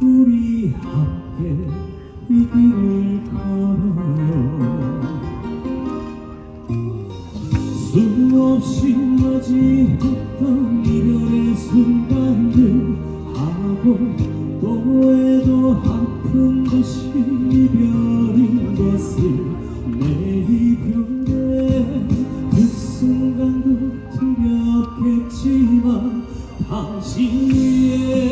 우리 함께 이 길을 걸어요. 수없이 맞이했던 이별의 순간들 하고 또 해도 아픈 것이 이별인 것을 내 이별에 그 순간도 두렵겠지만 당신 위에